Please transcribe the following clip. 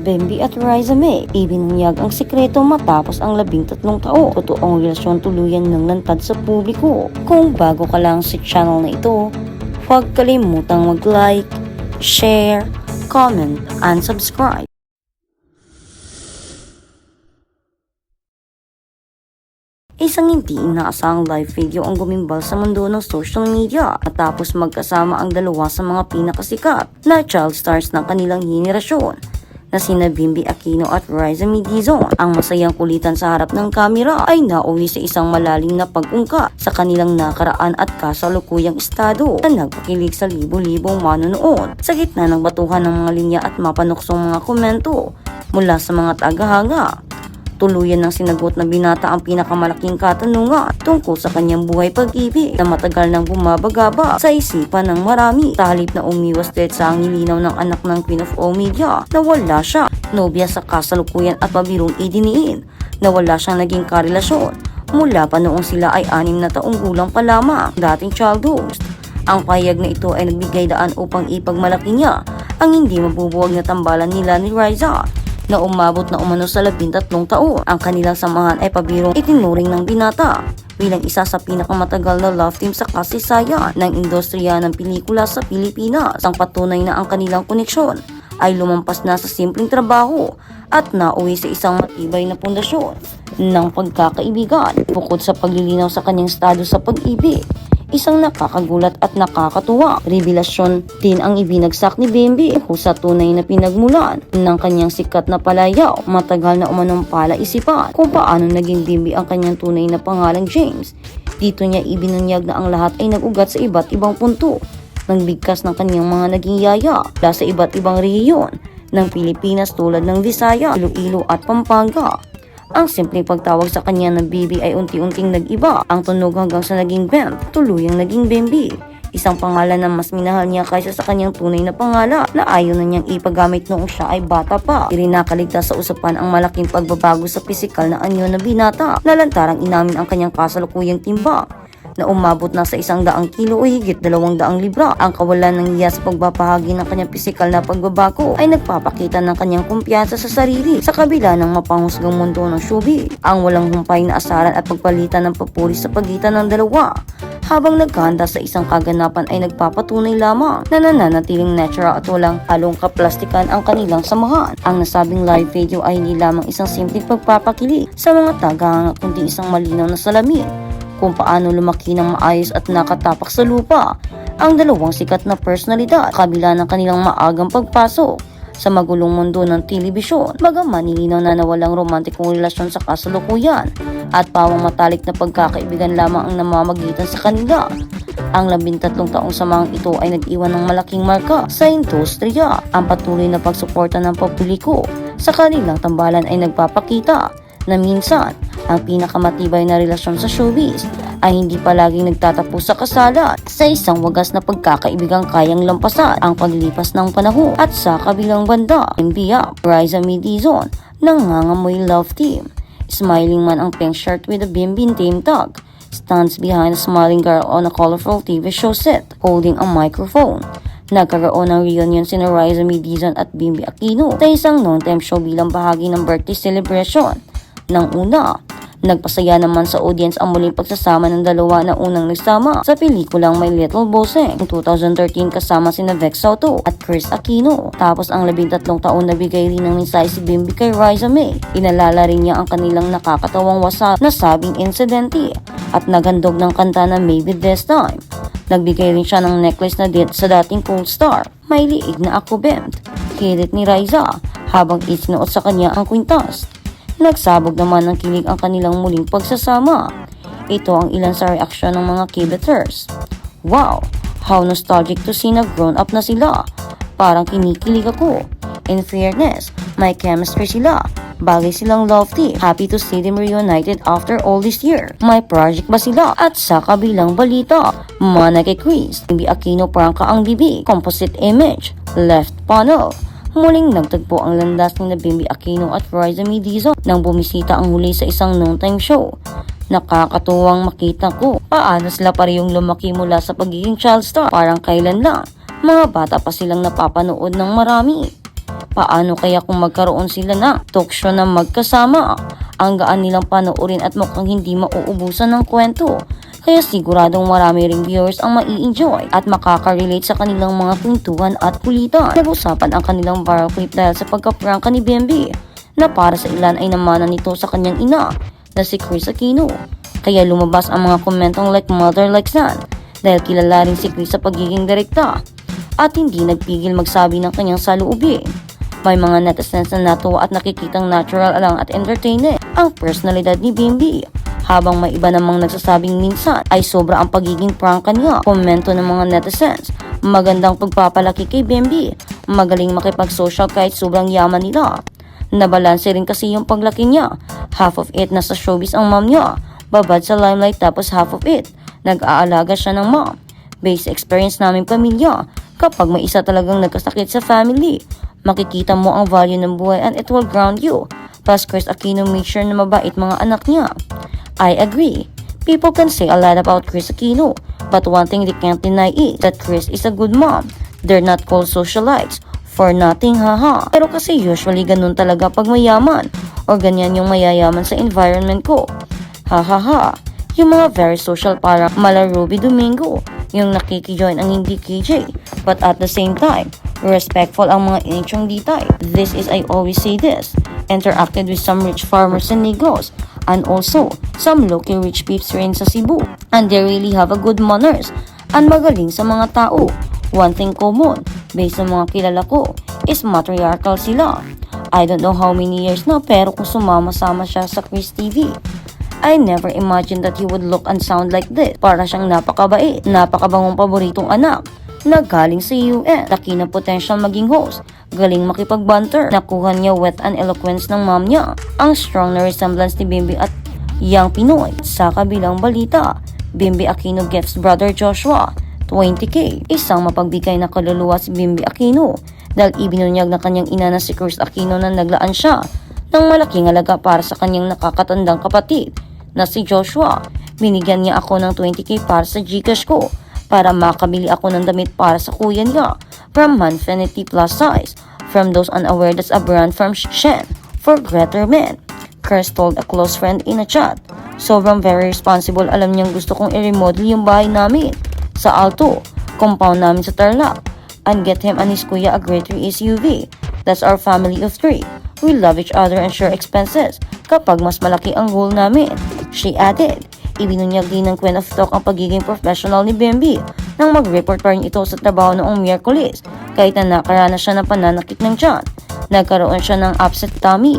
Bemby at Riza May, ibinunyag ang sikreto matapos ang 13 taon. Totoong relasyon tuluyan ng lantad sa publiko. Kung bago ka lang sa channel na ito, huwag kalimutang mag-like, share, comment, and subscribe. Isang hindi inaasahang live video ang gumimbal sa mundo ng social media matapos magkasama ang dalawa sa mga pinakasikat na child stars ng kanilang henerasyon na sina Bemby Aquino at Riza May Dizon. Ang masayang kulitan sa harap ng kamera ay nauwi sa isang malalim na pag-ungkat sa kanilang nakaraan at kasalukuyang estado na nagpakilig sa libo-libong manonood sa gitna ng batuhan ng mga linya at mapanuksong mga komento mula sa mga tagahanga. Tuluyan ng sinagot na binata ang pinakamalaking katanungan tungkol sa kanyang buhay pag-ibig na matagal nang bumabagaba sa isipan ng marami. Sa halip na umiwas dahil sa nilinaw ng anak ng Queen of All Media na wala siya nobya sa kasalukuyan at pabirong idiniin na wala siyang naging karelasyon mula pa noong sila ay 6 na taong gulang pa lamang, dating child host. Ang pahayag na ito ay nagbigay daan upang ipagmalaki niya ang hindi mabubuwag na tambalan nila ni Riza na umabot na umano sa 13 taon. Ang kanilang samahan ay pabirong itinuring ng binata bilang isa sa pinakamatagal na love team sa kasaysayan ng industriya ng pelikula sa Pilipinas. Ang patunay na ang kanilang koneksyon ay lumampas na sa simpleng trabaho at nauwi sa isang matibay na pundasyon ng pagkakaibigan. Bukod sa paglilinaw sa kanyang estado sa pag-ibig, isang nakakagulat at nakakatuwa revelasyon din ang ibinagsak ni Bemby sa tunay na pinagmulan ng kanyang sikat na palayaw. Matagal na umanong palaisipan kung paano naging Bemby ang kanyang tunay na pangalang James. Dito niya ibinunyag na ang lahat ay nag-ugat sa iba't ibang punto ng bigkas ng kanyang mga naging yaya mula sa iba't ibang rehiyon ng Pilipinas tulad ng Visaya, Iloilo at Pampanga. Ang simpleng pagtawag sa kanya na Bibi ay unti-unting nag-iba ang tunog hanggang sa naging Bem, tuluyang naging Bemby. Isang pangalan na mas minahal niya kaysa sa kanyang tunay na pangalan na ayaw na niyang ipagamit noong siya ay bata pa. Irinakaligtas sa usapan ang malaking pagbabago sa pisikal na anyo na binata na lantarang inamin ang kanyang kasalukuyang timbang na umabot na sa 100 kilo o higit 200 libra. Ang kawalan ng hiya sa pagbabahagi ng kanyang pisikal na pagbabago ay nagpapakita ng kanyang kumpiyansa sa sarili sa kabila ng mapanghusgang mundo ng showbiz. Ang walang humpay na asaran at pagpalitan ng papuri sa pagitan ng dalawa habang naghahanda sa isang kaganapan ay nagpapatunay lamang na nananatiling natural at walang halong kaplastikan ang kanilang samahan. Ang nasabing live video ay hindi lamang isang simpleng pagpapakili sa mga tagahanga kundi isang malinaw na salamin kung paano lumaki ng maayos at nakatapak sa lupa ang dalawang sikat na personalidad kabila ng kanilang maagang pagpasok sa magulong mundo ng telebisyon. Bagaman nilinaw na nawalang romantikong relasyon sa kasalukuyan at pawang matalik na pagkakaibigan lamang ang namamagitan sa kanila, ang 13 taong samahang ito ay nag-iwan ng malaking marka sa industriya. Ang patuloy na pagsuporta ng publiko sa kanilang tambalan ay nagpapakita na minsan ang pinakamatibay na relasyon sa showbiz ay hindi palaging nagtatapos sa kasalan. Sa isang wagas na pagkakaibigang kayang lampasan ang paglipas ng panahon. At sa kabilang banda, Bemby Riza May Dizon nangangamoy love team. Smiling man ang pink shirt with a Bemby team tag stands behind a smiling girl on a colorful TV show set holding a microphone. Nagkaroon ng reunion sina Riza May Dizon at Bemby Aquino sa isang non-time show bilang bahagi ng birthday celebration. Nang una, nagpasaya naman sa audience ang muling pagsasama ng dalawa na unang nagsama sa pelikulang My Little Bossing noong 2013 kasama sina Vex Soto at Chris Aquino. Tapos ang 13 taon nabigay rin ng mensahe si Bemby kay Riza May. Inalala rin niya ang kanilang nakakatawang nasabing insidente at naghandog ng kanta na Maybe This Time. Nagbigay rin siya ng necklace na sa dating co-star, May Liig na Ako Bemd, hirit ni Riza habang isinuot sa kanya ang kwintas. Nagsabog naman ng kilig ang kanilang muling pagsasama. Ito ang ilan sa reaksyon ng mga Kibeters. Wow! How nostalgic to see na grown up na sila. Parang kinikilig ako. In fairness, may chemistry sila. Bagay silang love team. Happy to see them reunited after all this year. May project ba sila? At sa kabilang balita, mana kay Chris, Bemby Aquino prangka ang bibig. Composite image, left panel. Muling nagtagpo ang landas ni Bemby Aquino at Riza May Dizon nang bumisita ang huli sa isang noontime show. Nakakatuwang makita ko paano sila parehong lumaki mula sa pagiging child star. Parang kailan lang, mga bata pa silang napapanood ng marami. Paano kaya kung magkaroon sila ng talk show na magkasama? Ang gaan nilang panoorin at mukhang hindi mauubusan ng kwento. Kaya siguradong marami ring viewers ang mai-enjoy at makaka-relate sa kanilang mga kwentuhan at kulitan. Nag-usapan ang kanilang viral clip dahil sa pagka-prank ni Bembe na para sa ilan ay namanan nito sa kanyang ina na si Kris Aquino. Kaya lumabas ang mga komentong like mother like son dahil kilala rin si Kris sa pagiging direkta at hindi nagpigil magsabi ng kanyang saloobin. May mga netizens na natuwa at nakikitang natural lang at entertaining ang personalidad ni Bembe. Habang may iba namang nagsasabing minsan ay sobra ang pagiging prank niya. Komento ng mga netizens, magandang pagpapalaki kay Bembe, magaling makipag-social kahit sobrang yaman nila. Nabalanse rin kasi yung paglaki niya, half of it nasa showbiz ang mom niya, babad sa limelight tapos half of it, nag-aalaga siya ng mom. Base experience namin pamilya, kapag may isa talagang nagkasakit sa family, makikita mo ang value ng buhay and it will ground you. Plus Kris Aquino make sure na mabait mga anak niya. I agree. People can say a lot about Kris Aquino, but one thing they can't deny is that Kris is a good mom. They're not called socialites for nothing, haha. Pero kasi usually ganun talaga pag mayaman, or ganyan yung mayayaman sa environment ko. Hahaha. Yung mga very social parang mala Ruby Domingo, yung nakikijoin ang hindi KJ, but at the same time, respectful ang mga inchong ditay. This is, I always say this, interacted with some rich farmers and Negros, and also some local rich peeps rin sa Cebu. And they really have a good manners, and magaling sa mga tao. One thing common, based sa mga kilala ko, is matriarchal sila. I don't know how many years na, pero kung sumama-sama siya sa Kris TV, I never imagined that he would look and sound like this. Para siyang napakabait, napakabangong paboritong anak na galing sa US. Laki na potential maging host, galing makipag-banter. Nakuha niya wit and eloquence ng mom niya. Ang strong na resemblance ni Bembe at Young Pinoy. Sa kabilang balita, Bembe Aquino gifts brother Joshua 20k. Isang mapagbigay na kaluluwa si Bembe Aquino dahil ibinunyag na kanyang ina na si Kris Aquino na naglaan siya ng malaking halaga para sa kanyang nakakatandang kapatid na si Joshua. Binigyan niya ako ng 20k para sa Gcash ko para makabili ako ng damit para sa kuya niya from Manfinity Plus Size. From those unaware, that's a brand from Shen for greater men. Kris told a close friend in a chat, sobrang very responsible, alam niyang gusto kong i-remodel yung bahay namin sa Alto, compound namin sa Tarlac, and get him and his kuya a greater SUV. That's our family of 3. We love each other and share expenses kapag mas malaki ang goal namin. She added, ibinunyag din ng Queen of Talk ang pagiging professional ni Bembe nang mag-report pa rin ito sa trabaho noong Miyerkules kahit na nakaranas siya ng pananakit ng tiyan. Nagkaroon siya ng upset tummy